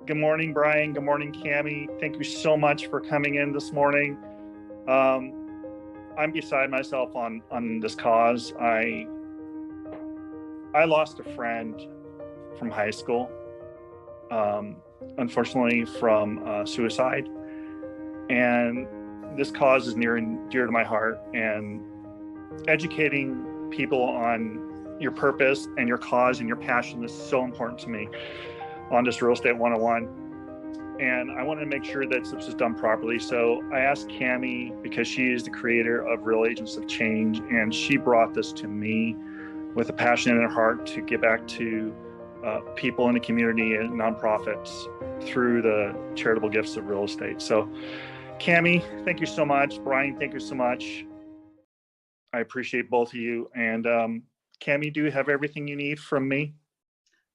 Good morning, Brian. Good morning, Cami. Thank you so much for coming in this morning. I'm beside myself on this cause. I lost a friend from high school, unfortunately from suicide. And this cause is near and dear to my heart, and educating people on your purpose and your cause and your passion is so important to me on this Real Estate 101. And I wanted to make sure that this was done properly. So I asked Cami, because she is the creator of Real Agents of Change, and she brought this to me with a passion in her heart to get back to people in the community and nonprofits through the charitable gifts of real estate. So Cami, thank you so much. Brian, thank you so much. I appreciate both of you. And Cami, do you have everything you need from me?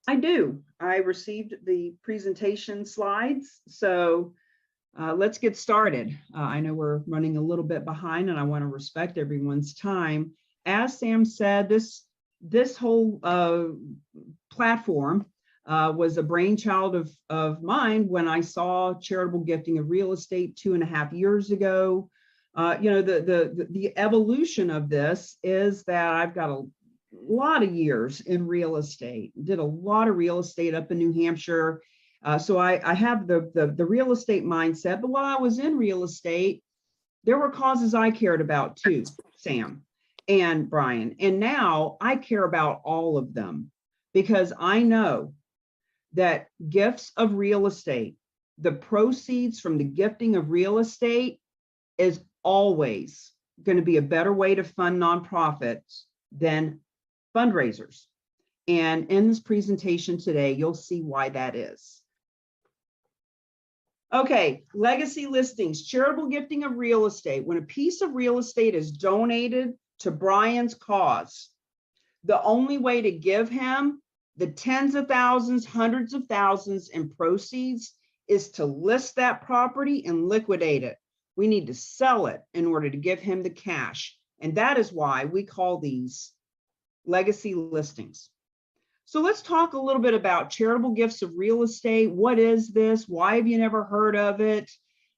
I do. I received the presentation slides, so let's get started. I know we're running a little bit behind, and I want to respect everyone's time. As Sam said, this whole platform was a brainchild of mine when I saw charitable gifting of real estate 2.5 years ago. The evolution of this is that I've got a lot of years in real estate, did a lot of real estate up in New Hampshire. So I have the real estate mindset, but while I was in real estate, there were causes I cared about too, Sam and Brian. And now I care about all of them because I know that gifts of real estate, the proceeds from the gifting of real estate is always going to be a better way to fund nonprofits than fundraisers. And in this presentation today, you'll see why that is. Okay, legacy listings, charitable gifting of real estate. When a piece of real estate is donated to Brian's cause, the only way to give him the tens of thousands, hundreds of thousands in proceeds is to list that property and liquidate it. We need to sell it in order to give him the cash. And that is why we call these legacy listings. So let's talk a little bit about charitable gifts of real estate. What is this? Why have you never heard of it?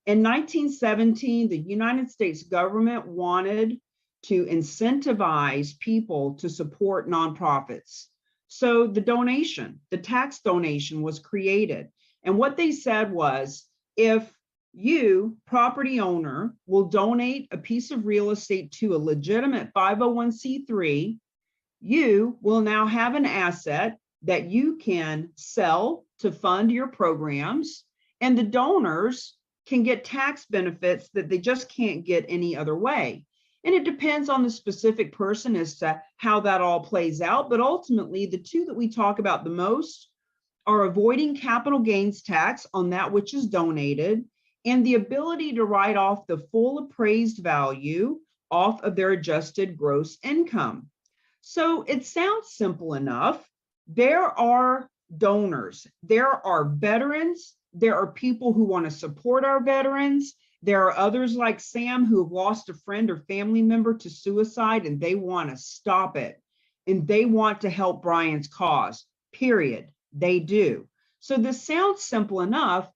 In 1917, the United States government wanted to incentivize people to support nonprofits. So the tax donation was created. And what they said was, if you, property owner, will donate a piece of real estate to a legitimate 501c3, you will now have an asset that you can sell to fund your programs, and the donors can get tax benefits that they just can't get any other way. And it depends on the specific person as to how that all plays out. But ultimately, the two that we talk about the most are avoiding capital gains tax on that which is donated, and the ability to write off the full appraised value off of their adjusted gross income. So it sounds simple enough. There are donors, there are veterans, there are people who want to support our veterans. There are others like Sam who have lost a friend or family member to suicide, and they want to stop it. And they want to help Brian's cause, period. They do. So this sounds simple enough,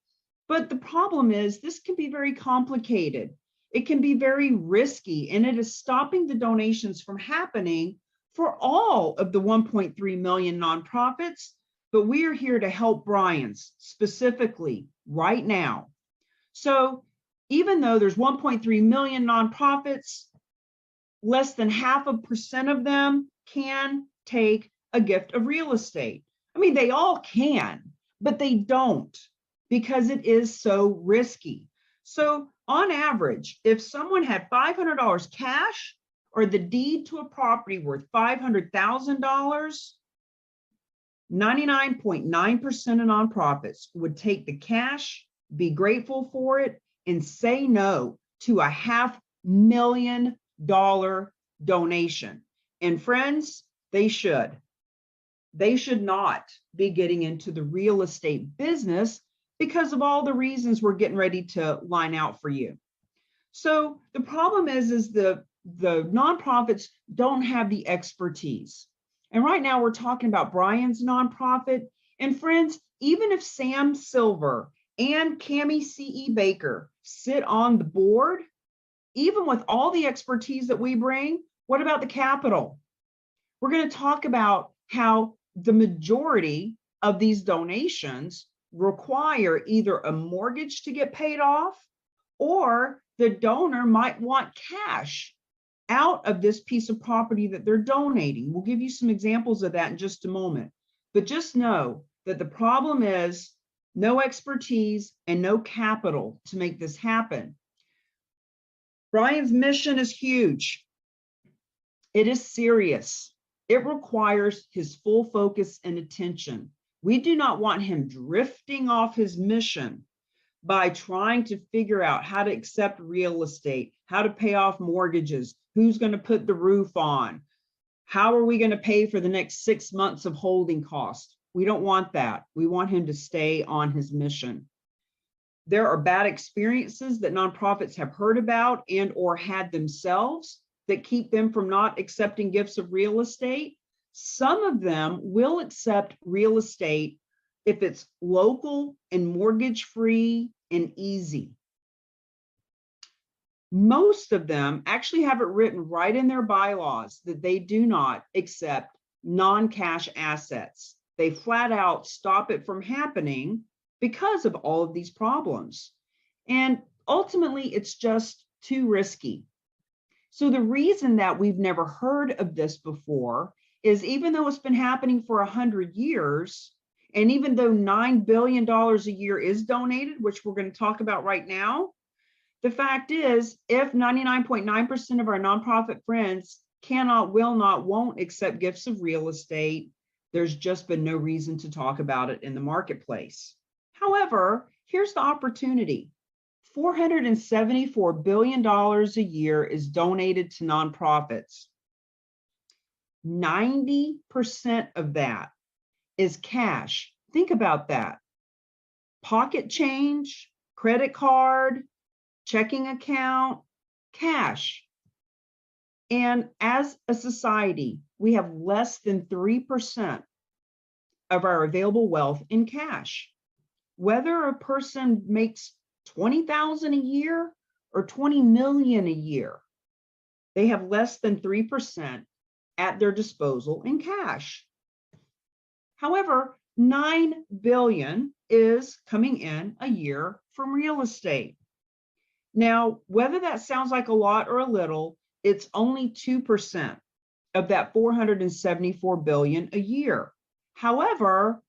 but the problem is this can be very complicated. It can be very risky, and it is stopping the donations from happening for all of the 1.3 million nonprofits, but we are here to help Brian's specifically right now. So even though there's 1.3 million nonprofits, less than 0.5% of them can take a gift of real estate. I mean, they all can, but they don't because it is so risky. So on average, if someone had $500 cash or the deed to a property worth $500,000, 99.9% of nonprofits would take the cash, be grateful for it, and say no to a $500,000 donation. And friends, they should. They should not be getting into the real estate business because of all the reasons we're getting ready to line out for you. So the problem is the nonprofits don't have the expertise. And right now we're talking about Brian's nonprofit. And friends, even if Sam Silver and Cami Baker sit on the board, even with all the expertise that we bring, what about the capital? We're going to talk about how the majority of these donations require either a mortgage to get paid off, or the donor might want cash out of this piece of property that they're donating. We'll give you some examples of that in just a moment. But just know that the problem is no expertise and no capital to make this happen. Brian's mission is huge. It is serious. It requires his full focus and attention. We do not want him drifting off his mission by trying to figure out how to accept real estate, how to pay off mortgages, who's going to put the roof on, how are we going to pay for the next 6 months of holding costs. We don't want that. We want him to stay on his mission. There are bad experiences that nonprofits have heard about and or had themselves that keep them from not accepting gifts of real estate. Some of them will accept real estate if it's local and mortgage-free and easy. Most of them actually have it written right in their bylaws that they do not accept non-cash assets. They flat out stop it from happening because of all of these problems. And ultimately, it's just too risky. So the reason that we've never heard of this before is, even though it's been happening for 100 years, and even though $9 billion a year is donated, which we're going to talk about right now, the fact is, if 99.9% of our nonprofit friends cannot, will not, won't accept gifts of real estate, there's just been no reason to talk about it in the marketplace. However, here's the opportunity. $474 billion a year is donated to nonprofits. 90% of that is cash. Think about that. Pocket change, credit card, checking account, cash. And as a society, we have less than 3% of our available wealth in cash. Whether a person makes $20,000 a year or $20 million a year, they have less than 3% at their disposal in cash. However, $9 billion is coming in a year from real estate. Now, whether that sounds like a lot or a little, it's only 2% of that $474 billion a year. However,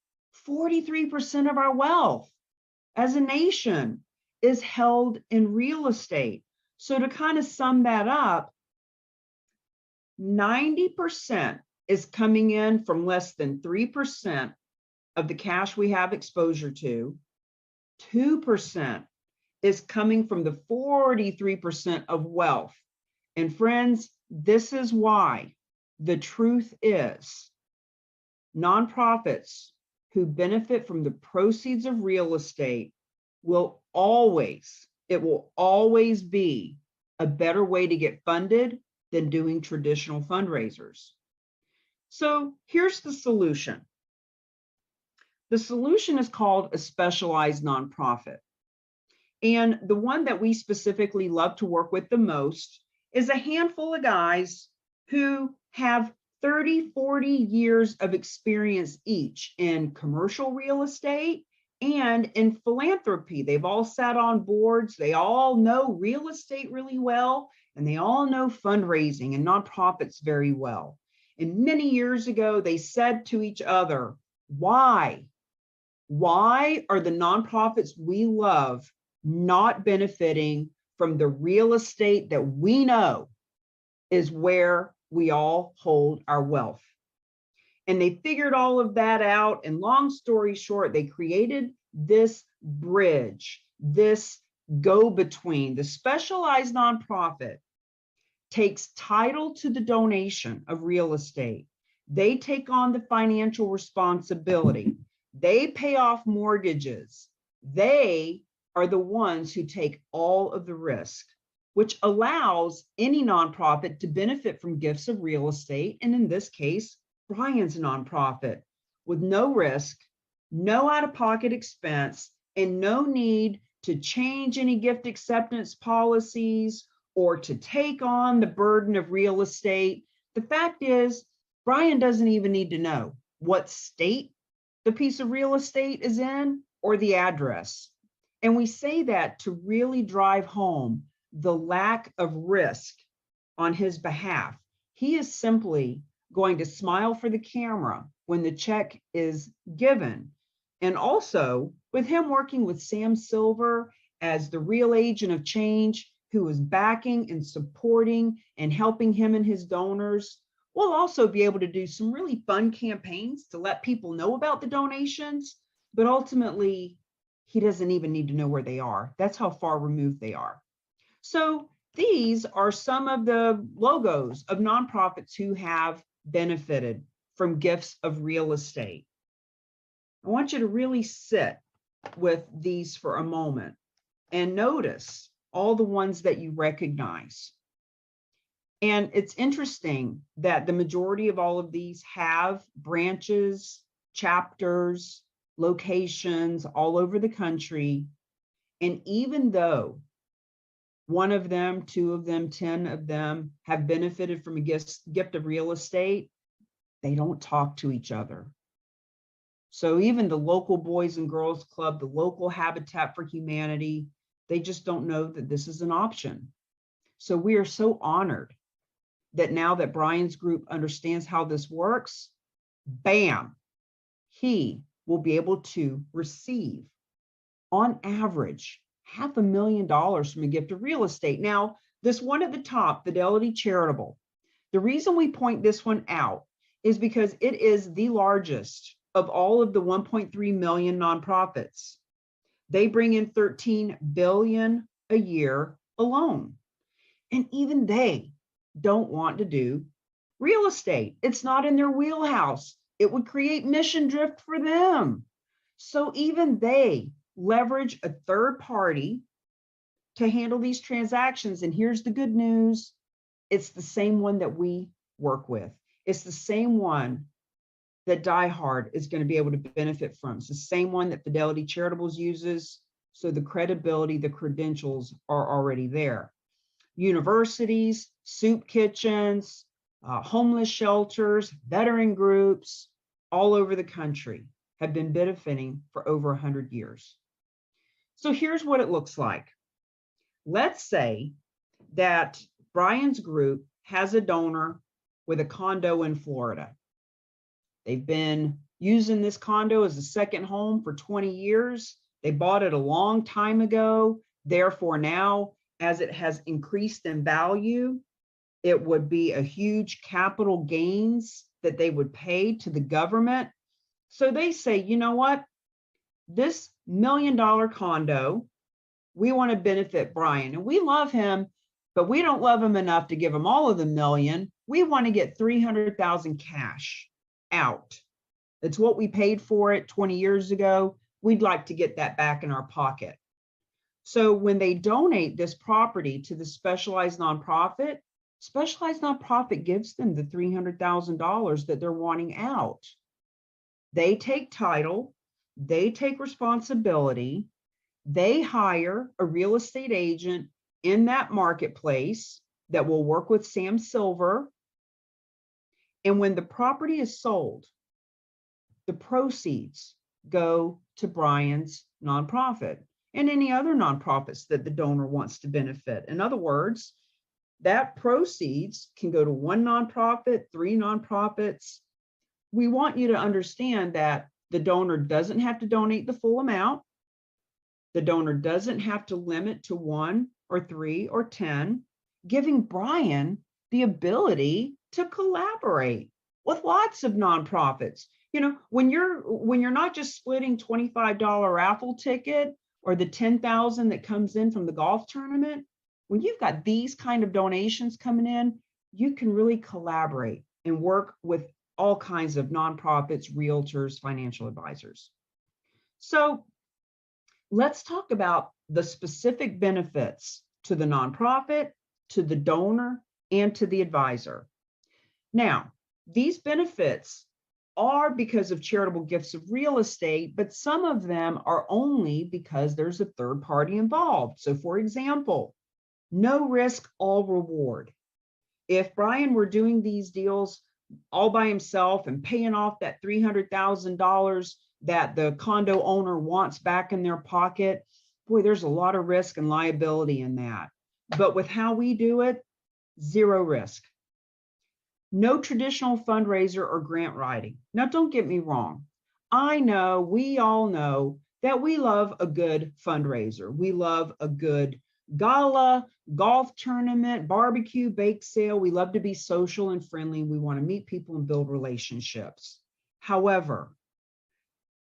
43% of our wealth as a nation is held in real estate. So to kind of sum that up, 90% is coming in from less than 3% of the cash we have exposure to. 2% is coming from the 43% of wealth. And friends, this is why the truth is nonprofits who benefit from the proceeds of real estate will always be a better way to get funded than doing traditional fundraisers. So here's the solution. The solution is called a specialized nonprofit. And the one that we specifically love to work with the most is a handful of guys who have 30, 40 years of experience each in commercial real estate and in philanthropy. They've all sat on boards. They all know real estate really well, and they all know fundraising and nonprofits very well. And many years ago, they said to each other, why are the nonprofits we love not benefiting from the real estate that we know is where we all hold our wealth? And they figured all of that out. And long story short, they created this bridge, this go-between. The specialized nonprofit takes title to the donation of real estate. They take on the financial responsibility. They pay off mortgages. They are the ones who take all of the risk, which allows any nonprofit to benefit from gifts of real estate. And in this case, Brian's nonprofit, with no risk no out-of-pocket expense, and no need to change any gift acceptance policies or to take on the burden of real estate. The fact is, Brian doesn't even need to know what state the piece of real estate is in or the address. And we say that to really drive home the lack of risk on his behalf. He is simply going to smile for the camera when the check is given. And also, with him working with Sam Silver as the real agent of change, who is backing and supporting and helping him and his donors, we'll also be able to do some really fun campaigns to let people know about the donations, but ultimately, he doesn't even need to know where they are. That's how far removed they are. So these are some of the logos of nonprofits who have benefited from gifts of real estate. I want you to really sit with these for a moment and notice all the ones that you recognize. And it's interesting that the majority of all of these have branches, chapters, locations all over the country. And even though one of them, two of them, 10 of them have benefited from a gift of real estate, they don't talk to each other. So even the local Boys and Girls Club, the local Habitat for Humanity, they just don't know that this is an option. So we are so honored that now that Brian's group understands how this works, bam, he will be able to receive, on average, $500,000 from a gift of real estate. Now, this one at the top, Fidelity Charitable, the reason we point this one out is because it is the largest of all of the 1.3 million nonprofits. They bring in $13 billion a year alone. And even they don't want to do real estate. It's not in their wheelhouse. It would create mission drift for them. So even they leverage a third party to handle these transactions. And here's the good news. It's the same one that we work with. It's the same one that Die Hard is going to be able to benefit from. It's the same one that Fidelity Charitables uses. So the credibility, the credentials are already there. Universities, soup kitchens, homeless shelters, veteran groups all over the country have been benefiting for over 100 years. So here's what it looks like. Let's say that Brian's group has a donor with a condo in Florida. They've been using this condo as a second home for 20 years. They bought it a long time ago. Therefore, now, as it has increased in value, it would be a huge capital gains that they would pay to the government. So they say, you know what? This $1 million condo, we want to benefit Brian. And we love him, but we don't love him enough to give him all of the million. We want to get $300,000 cash out. It's what we paid for it 20 years ago. We'd like to get that back in our pocket. So when they donate this property to the specialized nonprofit gives them the $300,000 that they're wanting out. They take title, they take responsibility, they hire a real estate agent in that marketplace that will work with Sam Silver. And when the property is sold, the proceeds go to Brian's nonprofit and any other nonprofits that the donor wants to benefit. In other words, that proceeds can go to one nonprofit, 3 nonprofits. We want you to understand that the donor doesn't have to donate the full amount. The donor doesn't have to limit to 1 or 3 or 10, giving Brian the ability to collaborate with lots of nonprofits. You know, when you're not just splitting $25 raffle ticket or the $10,000 that comes in from the golf tournament, when you've got these kind of donations coming in, you can really collaborate and work with all kinds of nonprofits, realtors, financial advisors. So let's talk about the specific benefits to the nonprofit, to the donor, and to the advisor. Now, these benefits are because of charitable gifts of real estate, but some of them are only because there's a third party involved. So for example, no risk, all reward. If Brian were doing these deals all by himself and paying off that $300,000 that the condo owner wants back in their pocket, boy, there's a lot of risk and liability in that. But with how we do it, zero risk. No traditional fundraiser or grant writing. Now, don't get me wrong. I know, we all know that we love a good fundraiser. We love a good gala, golf tournament, barbecue, bake sale. We love to be social and friendly. We want to meet people and build relationships. However,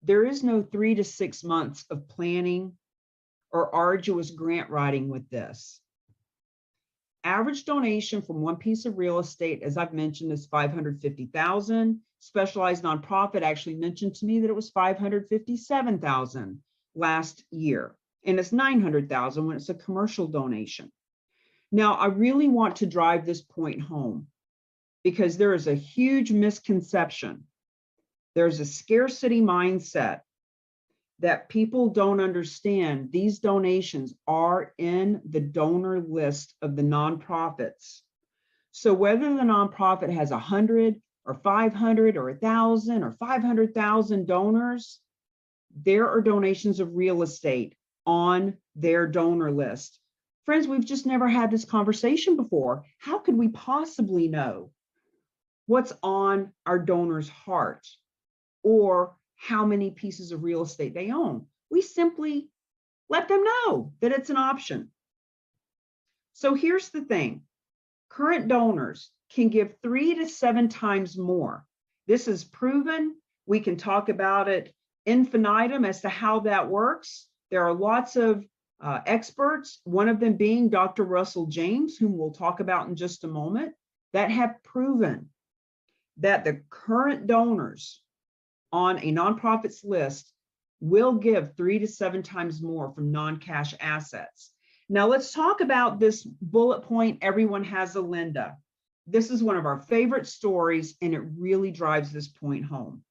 there is no 3 to 6 months of planning or arduous grant writing with this. Average donation from one piece of real estate, as I've mentioned, is $550,000. Specialized nonprofit actually mentioned to me that it was $557,000 last year, and it's $900,000 when it's a commercial donation. Now, I really want to drive this point home because there is a huge misconception. There's a scarcity mindset that people don't understand. These donations are in the donor list of the nonprofits. So whether the nonprofit has 100 or 500 or 1,000 or 500,000 donors, there are donations of real estate on their donor list. Friends, we've just never had this conversation before. How could we possibly know what's on our donor's heart or how many pieces of real estate they own? We simply let them know that it's an option. So here's the thing. Current donors can give 3 to 7 times more. This is proven. We can talk about it infinitum as to how that works. There are lots of experts, one of them being Dr. Russell James, whom we'll talk about in just a moment, that have proven that the current donors on a nonprofit's list will give 3 to 7 times more from non-cash assets. Now let's talk about this bullet point, everyone has a Linda. This is one of our favorite stories, and it really drives this point home.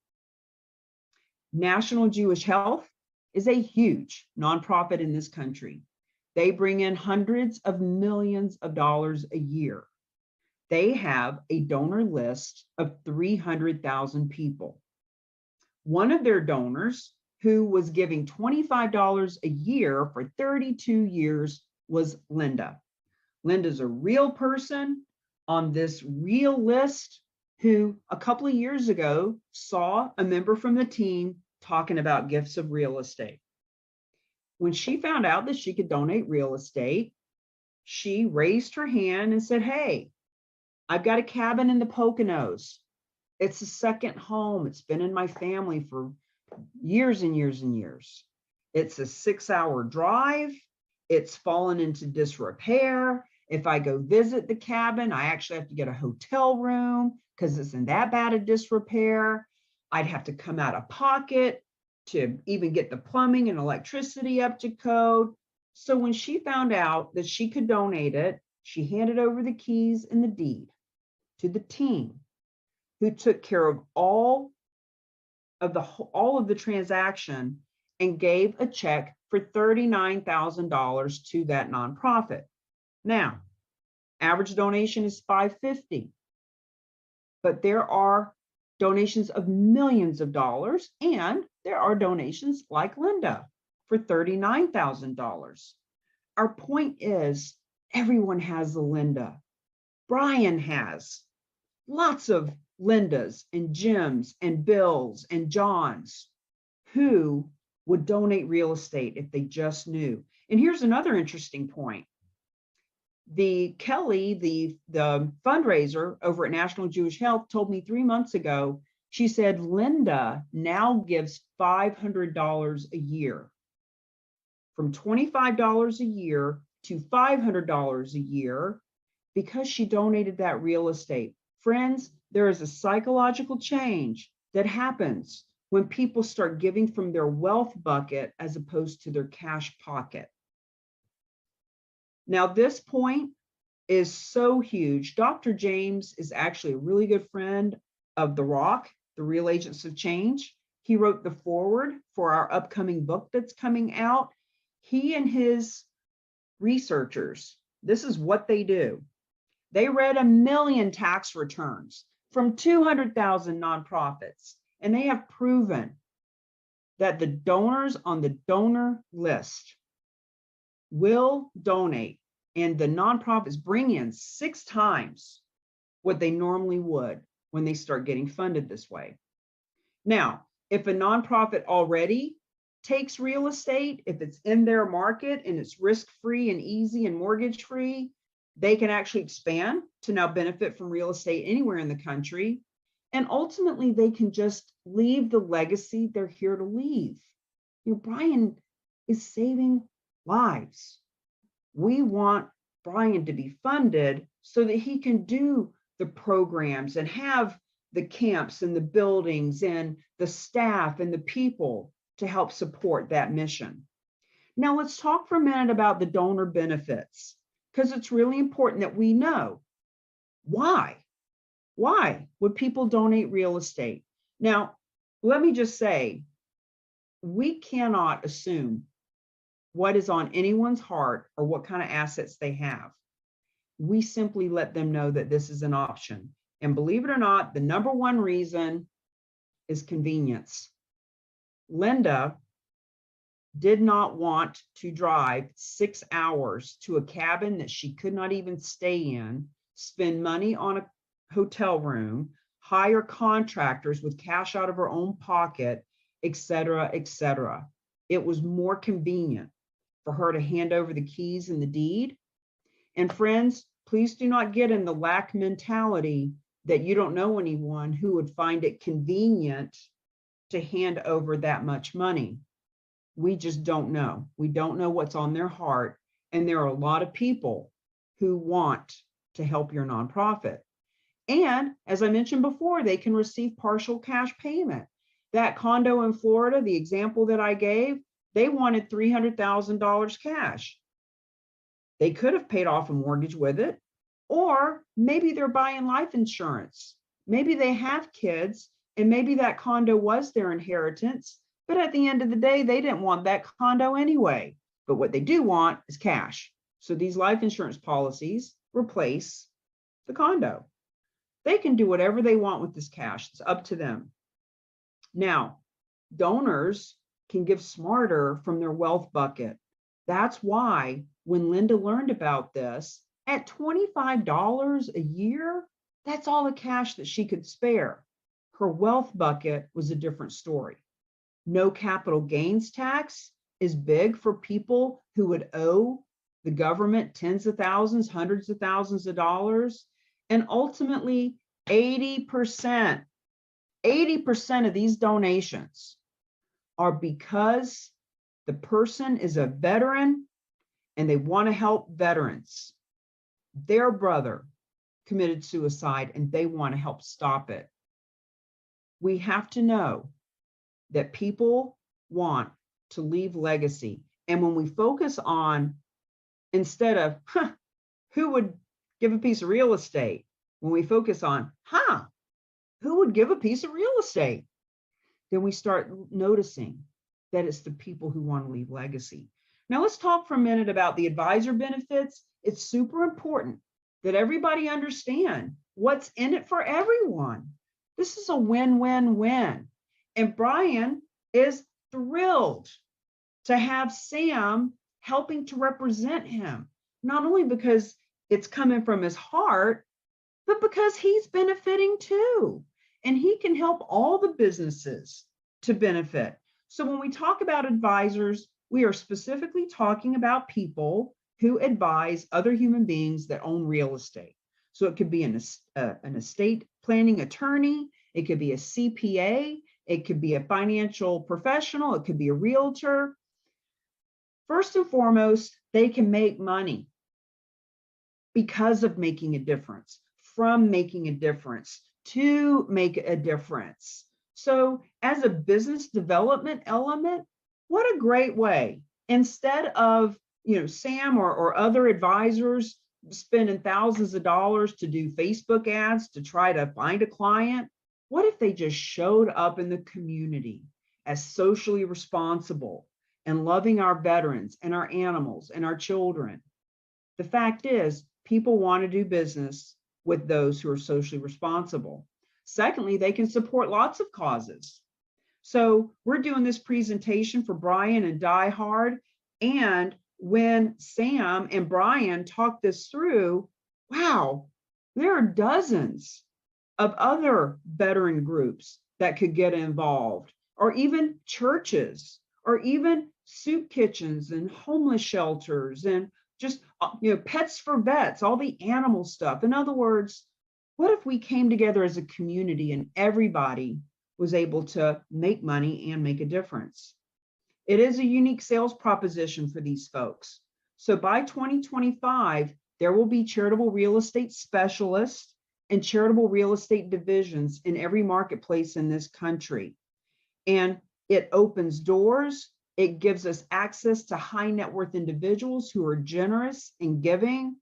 National Jewish Health is a huge nonprofit in this country. They bring in hundreds of millions of dollars a year. They have a donor list of 300,000 people. One of their donors, who was giving $25 a year for 32 years, was Linda. Linda's a real person on this real list who a couple of years ago saw a member from the team talking about gifts of real estate. When she found out that she could donate real estate, she raised her hand and said, "Hey, I've got a cabin in the Poconos. It's a second home. It's been in my family for years and years and years. It's a 6-hour drive. It's fallen into disrepair. If I go visit the cabin, I actually have to get a hotel room because it's in that bad a disrepair. I'd have to come out of pocket to even get the plumbing and electricity up to code." So when she found out that she could donate it, she handed over the keys and the deed to the team who took care of all of the transaction and gave a check for $39,000 to that nonprofit. Now, average donation is $550, but there are donations of millions of dollars, and there are donations like Linda for $39,000. Our point is, everyone has a Linda. Brian has lots of Lindas and Jims and Bills and Johns who would donate real estate if they just knew. And here's another interesting point. The Kelly, the fundraiser over at National Jewish Health, told me 3 months ago, she said Linda now gives $500 a year, from $25 a year to $500 a year, because she donated that real estate. Friends, there is a psychological change that happens when people start giving from their wealth bucket as opposed to their cash pocket. Now, this point is so huge. Dr. James is actually a really good friend of The Rock, the Real Agents of Change. He wrote the foreword for our upcoming book that's coming out. He and his researchers, this is what they do. They read 1 million tax returns from 200,000 nonprofits, and they have proven that the donors on the donor list will donate, and the nonprofits bring in 6 times what they normally would when they start getting funded this way. Now, if a nonprofit already takes real estate, if it's in their market and it's risk-free and easy and mortgage-free, they can actually expand to now benefit from real estate anywhere in the country. And ultimately, they can just leave the legacy they're here to leave. You know, Brian is saving lives. We want Brian to be funded so that he can do the programs and have the camps and the buildings and the staff and the people to help support that mission. Now let's talk for a minute about the donor benefits, because it's really important that we know why would people donate real estate? Now, let me just say, we cannot assume what is on anyone's heart or what kind of assets they have. We simply let them know that this is an option. And believe it or not, the number one reason is convenience. Linda did not want to drive 6 hours to a cabin that she could not even stay in, spend money on a hotel room, hire contractors with cash out of her own pocket, et cetera, et cetera. It was more convenient for her to hand over the keys and the deed. And friends, please do not get in the lack mentality that you don't know anyone who would find it convenient to hand over that much money. We just don't know. We don't know what's on their heart. And there are a lot of people who want to help your nonprofit. And as I mentioned before, they can receive partial cash payment. That condo in Florida, the example that I gave, they wanted $300,000 cash. They could have paid off a mortgage with it, or maybe they're buying life insurance. Maybe they have kids, and maybe that condo was their inheritance, but at the end of the day, they didn't want that condo anyway. But what they do want is cash. So these life insurance policies replace the condo. They can do whatever they want with this cash. It's up to them. Now, donors can give smarter from their wealth bucket. That's why when Linda learned about this, at $25 a year, that's all the cash that she could spare. Her wealth bucket was a different story. No capital gains tax is big for people who would owe the government tens of thousands, hundreds of thousands of dollars. And ultimately, 80% of these donations are because the person is a veteran and they want to help veterans. Their brother committed suicide and they want to help stop it. We have to know that people want to leave legacy. And when we focus on, instead of, who would give a piece of real estate? When we focus on, who would give a piece of real estate? Then we start noticing that it's the people who want to leave legacy. Now let's talk for a minute about the advisor benefits. It's super important that everybody understand what's in it for everyone. This is a win-win-win. And Brian is thrilled to have Sam helping to represent him, not only because it's coming from his heart, but because he's benefiting too. And he can help all the businesses to benefit. So when we talk about advisors, we are specifically talking about people who advise other human beings that own real estate. So it could be an estate planning attorney, it could be a CPA, it could be a financial professional, it could be a realtor. First and foremost, they can make money because of making a difference, from making a difference to make a difference. So as a business development element, what a great way. Instead of, Sam or other advisors spending thousands of dollars to do Facebook ads to try to find a client, What if they just showed up in the community as socially responsible and loving our veterans and our animals and our children? The fact is, people want to do business with those who are socially responsible. Secondly, they can support lots of causes. So we're doing this presentation for Brian and Die Hard. And when Sam and Brian talk this through, wow, there are dozens of other veteran groups that could get involved, or even churches, or even soup kitchens and homeless shelters, and just pets for vets, all the animal stuff. In other words, what if we came together as a community and everybody was able to make money and make a difference? It is a unique sales proposition for these folks. So by 2025, there will be charitable real estate specialists and charitable real estate divisions in every marketplace in this country. And it opens doors. It gives us access to high net worth individuals who are generous and giving.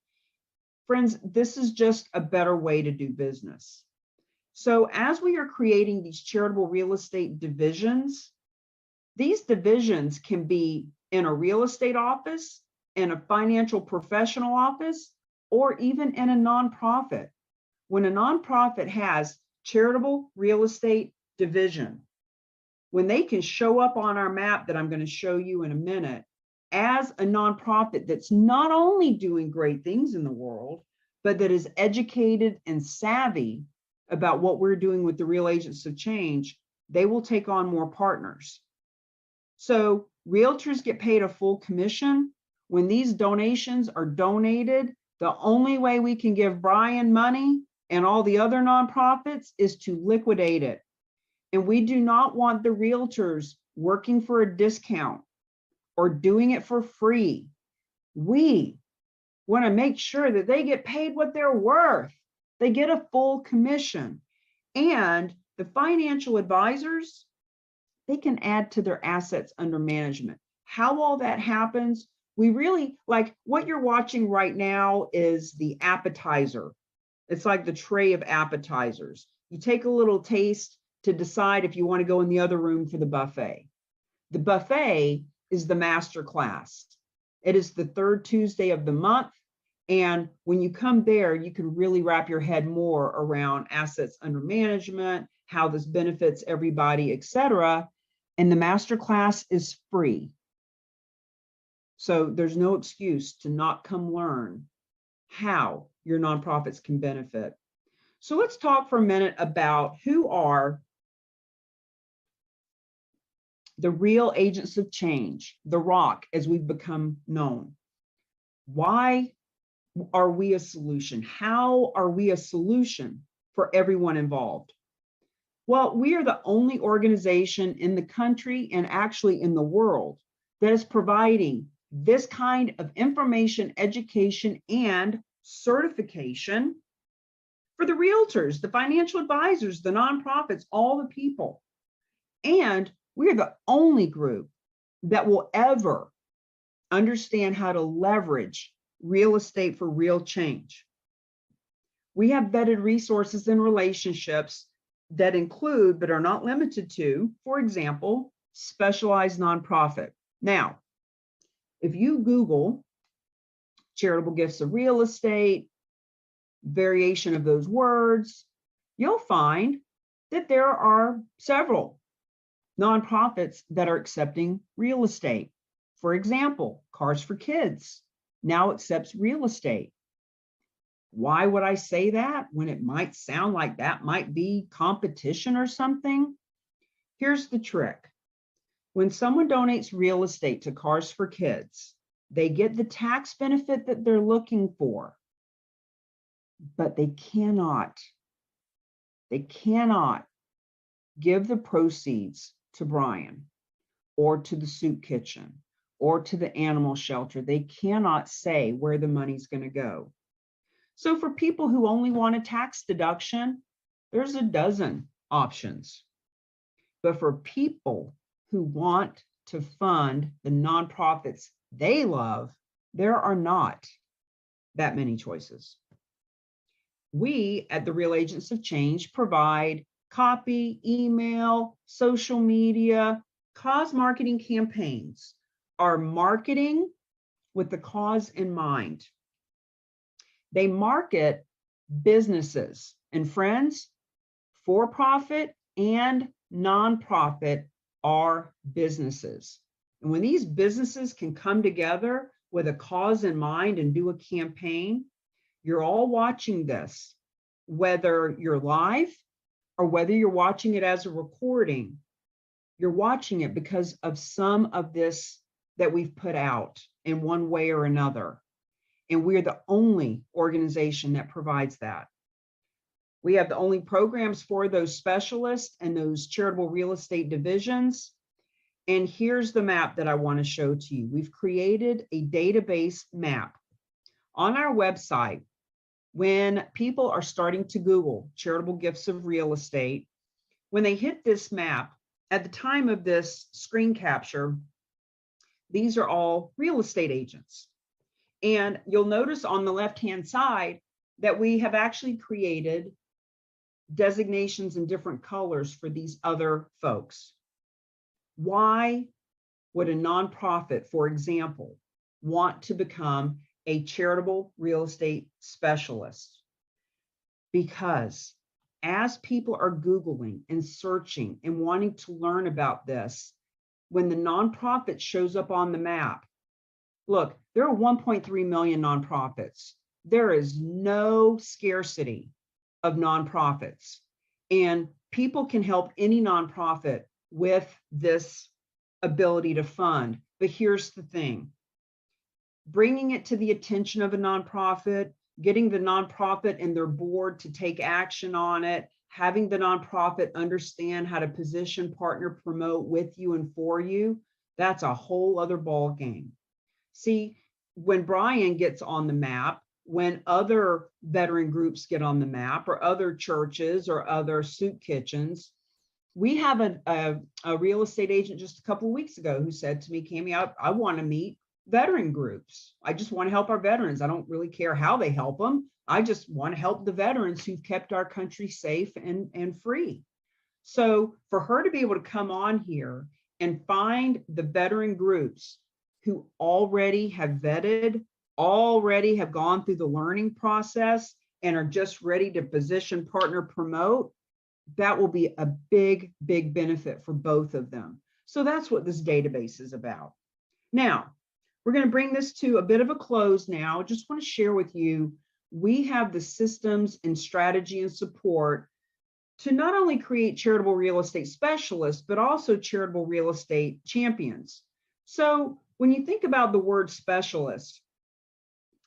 Friends, this is just a better way to do business. So as we are creating these charitable real estate divisions, these divisions can be in a real estate office, in a financial professional office, or even in a nonprofit. When a nonprofit has charitable real estate division, when they can show up on our map that I'm going to show you in a minute as a nonprofit that's not only doing great things in the world, but that is educated and savvy about what we're doing with the real agents of change, they will take on more partners. So realtors get paid a full commission. When these donations are donated, the only way we can give Brian money and all the other nonprofits is to liquidate it. And we do not want the realtors working for a discount or doing it for free. We want to make sure that they get paid what they're worth. They get a full commission. And the financial advisors, they can add to their assets under management. How all that happens, we really like what you're watching right now is the appetizer. It's like the tray of appetizers. You take a little taste to decide if you want to go in the other room for the buffet. The buffet is the master class. It is the third Tuesday of the month. And when you come there, you can really wrap your head more around assets under management, how this benefits everybody, et cetera. And the master class is free. So there's no excuse to not come learn how your nonprofits can benefit. So let's talk for a minute about who are the real agents of change, the ROC, as we've become known. Why are we a solution? How are we a solution for everyone involved? Well, we are the only organization in the country and actually in the world that is providing this kind of information, education, and certification for the realtors, the financial advisors, the nonprofits, all the people. And we are the only group that will ever understand how to leverage real estate for real change. We have vetted resources and relationships that include, but are not limited to, for example, specialized nonprofit. Now, if you Google charitable gifts of real estate, variation of those words, you'll find that there are several nonprofits that are accepting real estate. For example, Cars for Kids now accepts real estate. Why would I say that when it might sound like that might be competition or something? Here's the trick. When someone donates real estate to Cars for Kids, they get the tax benefit that they're looking for, but they cannot give the proceeds to Brian or to the soup kitchen or to the animal shelter. They cannot say where the money's going to go. So for people who only want a tax deduction, there's a dozen options. But for people who want to fund the nonprofits they love, there are not that many choices. We at the Real Agents of Change provide copy, email, social media, cause marketing campaigns are marketing with the cause in mind. They market businesses, and friends, for-profit and nonprofit are businesses. And when these businesses can come together with a cause in mind and do a campaign, you're all watching this, whether you're live or whether you're watching it as a recording. You're watching it because of some of this that we've put out in one way or another. And we're the only organization that provides that. We have the only programs for those specialists and those charitable real estate divisions. And here's the map that I want to show to you. We've created a database map on our website. When people are starting to Google charitable gifts of real estate, when they hit this map, at the time of this screen capture, these are all real estate agents. And you'll notice on the left-hand side that we have actually created designations in different colors for these other folks. Why would a nonprofit, for example, want to become a charitable real estate specialist? Because as people are Googling and searching and wanting to learn about this, when the nonprofit shows up on the map, look, there are 1.3 million nonprofits. There is no scarcity of nonprofits, and people can help any nonprofit with this ability to fund. But here's the thing, bringing it to the attention of a nonprofit, getting the nonprofit and their board to take action on it, having the nonprofit understand how to position, partner, promote with you and for you, that's a whole other ball game. See, when Brian gets on the map, when other veteran groups get on the map, or other churches or other soup kitchens, we have a real estate agent just a couple of weeks ago who said to me, Cami, I want to meet veteran groups. I just want to help our veterans. I don't really care how they help them. I just want to help the veterans who've kept our country safe and free. So for her to be able to come on here and find the veteran groups who already have vetted, already have gone through the learning process and are just ready to position, partner, promote, that will be a big, big benefit for both of them. So that's what this database is about. Now, we're going to bring this to a bit of a close now. I just want to share with you, we have the systems and strategy and support to not only create charitable real estate specialists, but also charitable real estate champions. So when you think about the word specialist,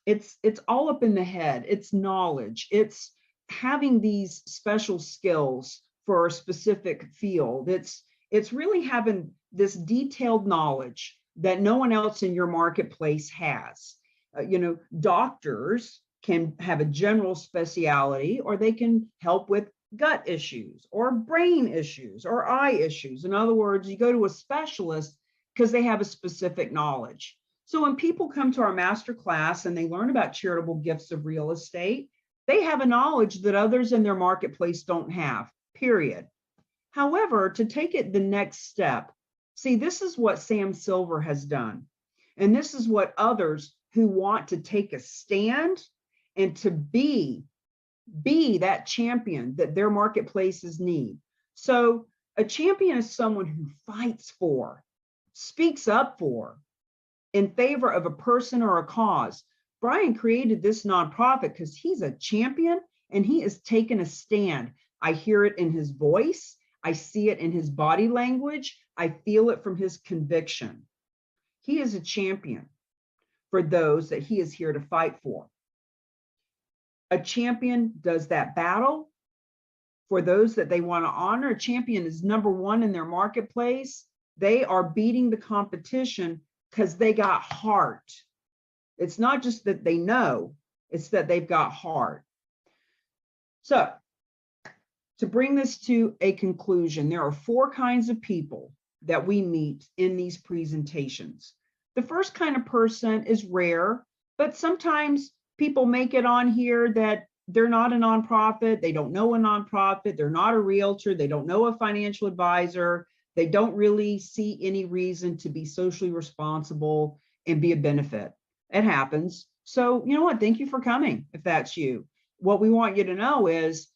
it's all up in the head. It's knowledge. It's having these special skills for a specific field. It's really having this detailed knowledge that no one else in your marketplace has. Doctors can have a general specialty, or they can help with gut issues or brain issues or eye issues. In other words, you go to a specialist because they have a specific knowledge. So when people come to our master class and they learn about charitable gifts of real estate, they have a knowledge that others in their marketplace don't have, period. However, to take it the next step, see, this is what Sam Silver has done. And this is what others who want to take a stand and to be that champion that their marketplaces need. So a champion is someone who fights for, speaks up for, in favor of a person or a cause. Brian created this nonprofit because he's a champion and he is taking a stand. I hear it in his voice. I see it in his body language. I feel it from his conviction. He is a champion for those that he is here to fight for. A champion does that battle for those that they want to honor. A champion is number one in their marketplace. They are beating the competition because they got heart. It's not just that they know, it's that they've got heart. So to bring this to a conclusion, there are 4 kinds of people that we meet in these presentations. The first kind of person is rare, but sometimes people make it on here that they're not a nonprofit, they don't know a nonprofit, they're not a realtor, they don't know a financial advisor, they don't really see any reason to be socially responsible and be a benefit. It happens. So you know what? Thank you for coming if that's you. What we want you to know is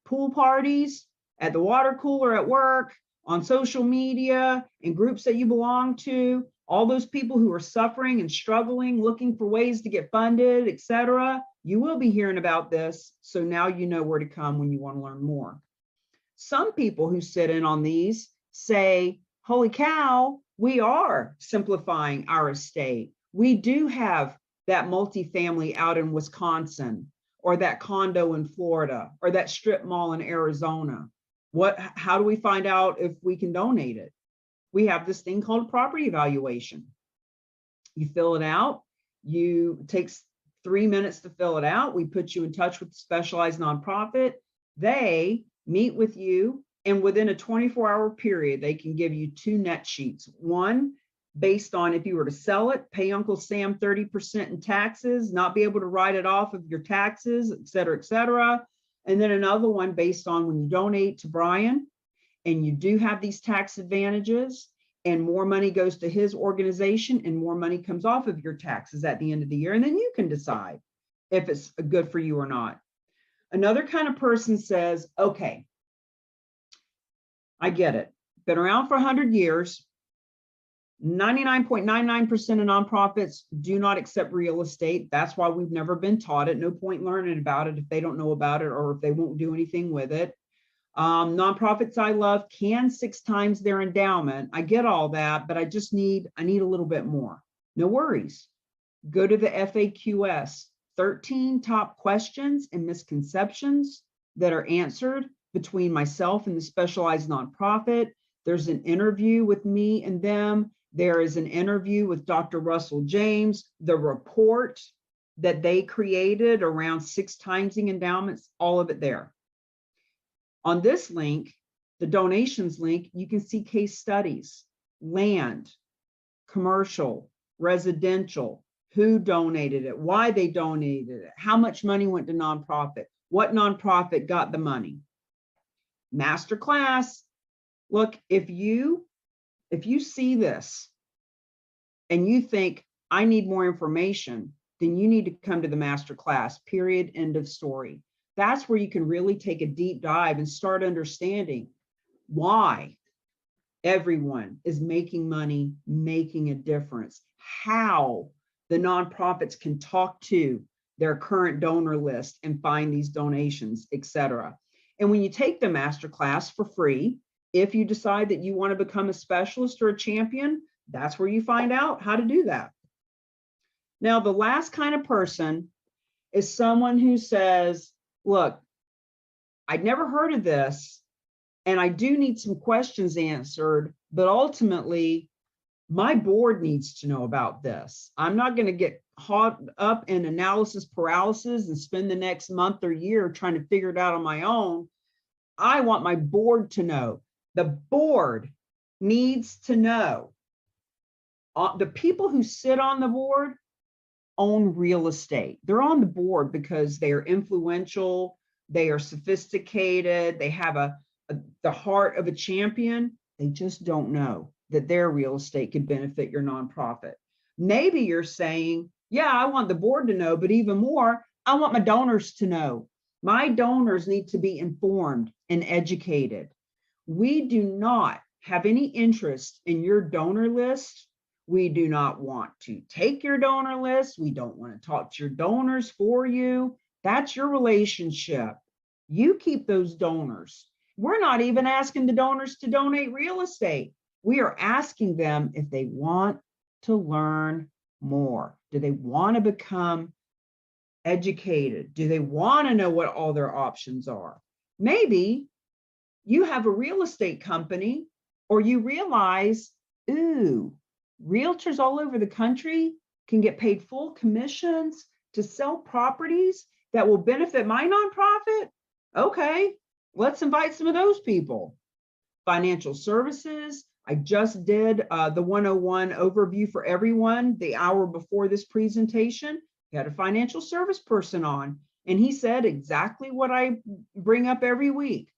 pool parties, at the water cooler at work, on social media, in groups that you belong to, all those people who are suffering and struggling, looking for ways to get funded, etc. You will be hearing about this. So now you know where to come when you want to learn more. Some people who sit in on these say, holy cow, we are simplifying our estate. We do have that multifamily out in Wisconsin, or that condo in Florida, or that strip mall in Arizona. How do we find out if we can donate it? We have this thing called property evaluation. You fill it out. It takes 3 minutes to fill it out. We put you in touch with the specialized nonprofit. They meet with you, and within a 24-hour period, they can give you 2 net sheets. One based on if you were to sell it, pay Uncle Sam 30% in taxes, not be able to write it off of your taxes, et cetera, et cetera. And then another one based on when you donate to Brian and you do have these tax advantages and more money goes to his organization and more money comes off of your taxes at the end of the year. And then you can decide if it's good for you or not. Another kind of person says, okay, I get it. Been around for 100 years. 99.99% of nonprofits do not accept real estate. That's why we've never been taught it. No point learning about it if they don't know about it or if they won't do anything with it. Nonprofits I love can 6 times their endowment. I get all that, but I need a little bit more. No worries. Go to the FAQS, 13 top questions and misconceptions that are answered between myself and the specialized nonprofit. There's an interview with me and them. There is an interview with Dr. Russell James, the report that they created around 6 times the endowments, all of it there. On this link, the donations link, you can see case studies, land, commercial, residential, who donated it, why they donated it, how much money went to nonprofit, what nonprofit got the money. Masterclass. Look, if you see this and you think I need more information, then you need to come to the masterclass, period, end of story. That's where you can really take a deep dive and start understanding why everyone is making money, making a difference, how the nonprofits can talk to their current donor list and find these donations, etc. And when you take the masterclass for free, if you decide that you want to become a specialist or a champion, that's where you find out how to do that. Now, the last kind of person is someone who says, look, I'd never heard of this, and I do need some questions answered, but ultimately, my board needs to know about this. I'm not going to get caught up in analysis paralysis and spend the next month or year trying to figure it out on my own. I want my board to know. The board needs to know. The people who sit on the board own real estate. They're on the board because they are influential, they are sophisticated, they have the heart of a champion. They just don't know that their real estate could benefit your nonprofit. Maybe you're saying, yeah, I want the board to know, but even more, I want my donors to know. My donors need to be informed and educated. We do not have any interest in your donor list. We do not want to take your donor list. We don't want to talk to your donors for you. That's your relationship. You keep those donors. We're not even asking the donors to donate real estate. We are asking them if they want to learn more. Do they want to become educated? Do they want to know what all their options are? Maybe you have a real estate company, or you realize, ooh, realtors all over the country can get paid full commissions to sell properties that will benefit my nonprofit. Okay, let's invite some of those people. Financial services. I just did the 101 overview for everyone the hour before this presentation. We had a financial service person on. And he said exactly what I bring up every week.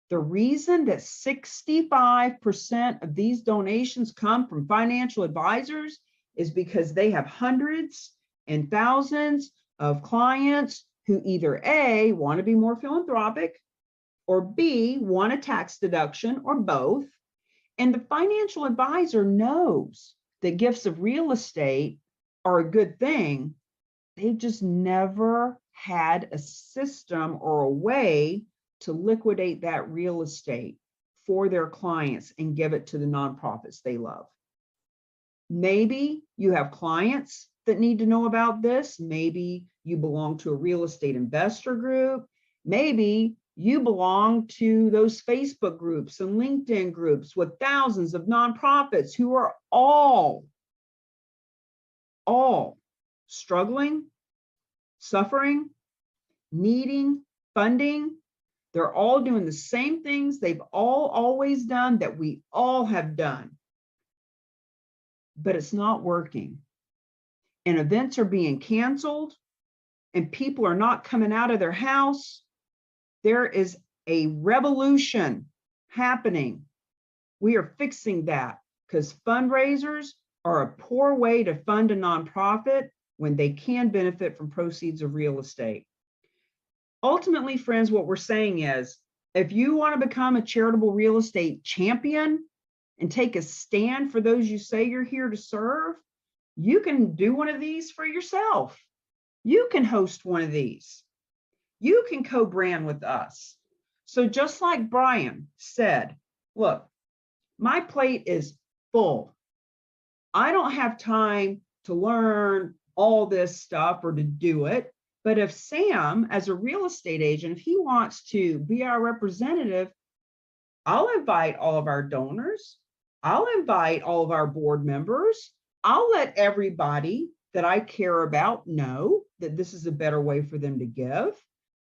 The reason that 65% of these donations come from financial advisors is because they have hundreds and thousands of clients who either A, want to be more philanthropic, or B, want a tax deduction, or both. And the financial advisor knows that gifts of real estate are a good thing. They've just never had a system or a way to liquidate that real estate for their clients and give it to the nonprofits they love. Maybe you have clients that need to know about this. Maybe you belong to a real estate investor group. Maybe you belong to those Facebook groups and LinkedIn groups with thousands of nonprofits who are all struggling, suffering, needing funding. They're all doing the same things they've all always done, that we all have done, but it's not working. And events are being canceled and people are not coming out of their house. There is a revolution happening. We are fixing that, because fundraisers are a poor way to fund a nonprofit when they can benefit from proceeds of real estate. Ultimately, friends, what we're saying is, if you want to become a charitable real estate champion and take a stand for those you say you're here to serve, you can do one of these for yourself. You can host one of these. You can co-brand with us. So just like Brian said, look, my plate is full. I don't have time to learn all this stuff or to do it. But if Sam, as a real estate agent, if he wants to be our representative, I'll invite all of our donors. I'll invite all of our board members. I'll let everybody that I care about know that this is a better way for them to give.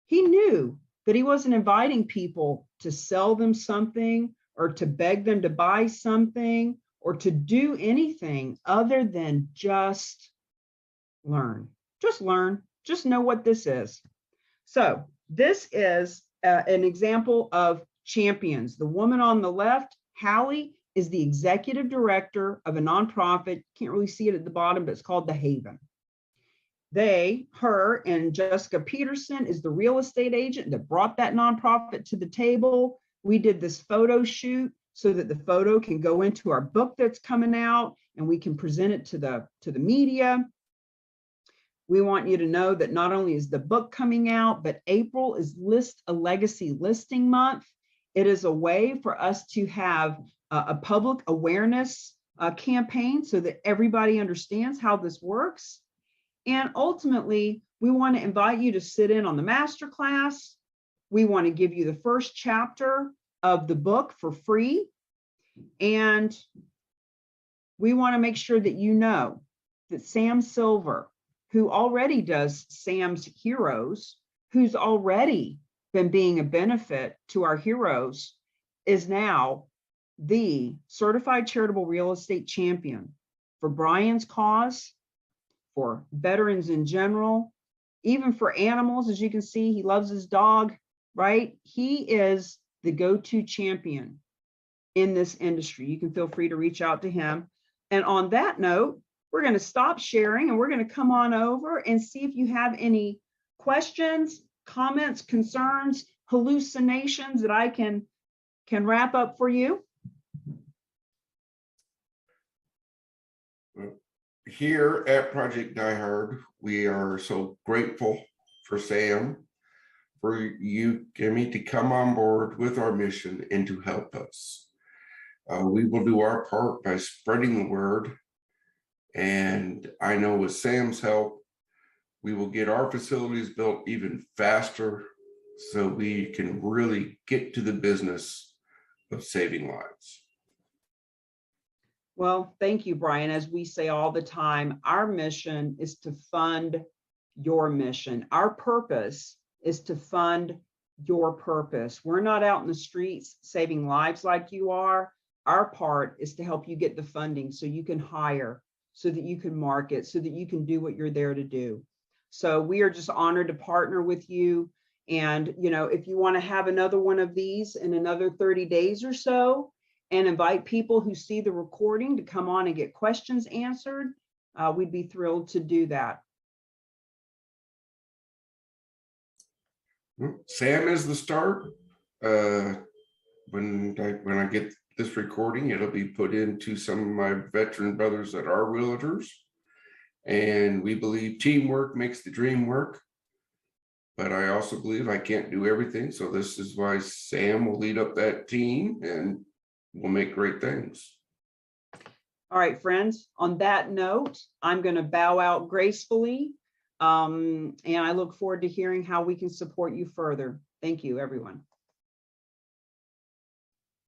He knew that he wasn't inviting people to sell them something or to beg them to buy something or to do anything other than just learn. Just learn. Just know what this is. So this is an example of champions. The woman on the left, Hallie, is the executive director of a nonprofit. Can't really see it at the bottom, but it's called The Haven. Her and Jessica Peterson is the real estate agent that brought that nonprofit to the table. We did this photo shoot so that the photo can go into our book that's coming out and we can present it to the media. We want you to know that not only is the book coming out, but April is List a Legacy Listing Month. It is a way for us to have a public awareness campaign so that everybody understands how this works. And ultimately, we want to invite you to sit in on the masterclass. We want to give you the first chapter of the book for free. And we want to make sure that you know that Sam Silver, who already does Sam's Heroes, who's already been being a benefit to our heroes, is now the certified charitable real estate champion for Brian's cause, for veterans in general, even for animals. As you can see, he loves his dog, right? He is the go-to champion in this industry. You can feel free to reach out to him. And on that note, we're going to stop sharing and we're going to come on over and see if you have any questions, comments, concerns, hallucinations that I can wrap up for you. Here at Project Die Hard, we are so grateful for Sam, for you, Cami, to come on board with our mission and to help us. We will do our part by spreading the word. And I know with Sam's help, we will get our facilities built even faster so we can really get to the business of saving lives. Well, thank you, Brian. As we say all the time, our mission is to fund your mission. Our purpose is to fund your purpose. We're not out in the streets saving lives like you are. Our part is to help you get the funding so you can hire, so that you can market, so that you can do what you're there to do. So we are just honored to partner with you. And, you know, if you want to have another one of these in another 30 days or so, and invite people who see the recording to come on and get questions answered, we'd be thrilled to do that. Sam is the start. When I get this recording, it'll be put into some of my veteran brothers that are realtors. And we believe teamwork makes the dream work. But I also believe I can't do everything. So this is why Sam will lead up that team and we'll make great things. All right, friends, on that note, I'm going to bow out gracefully. And I look forward to hearing how we can support you further. Thank you, everyone.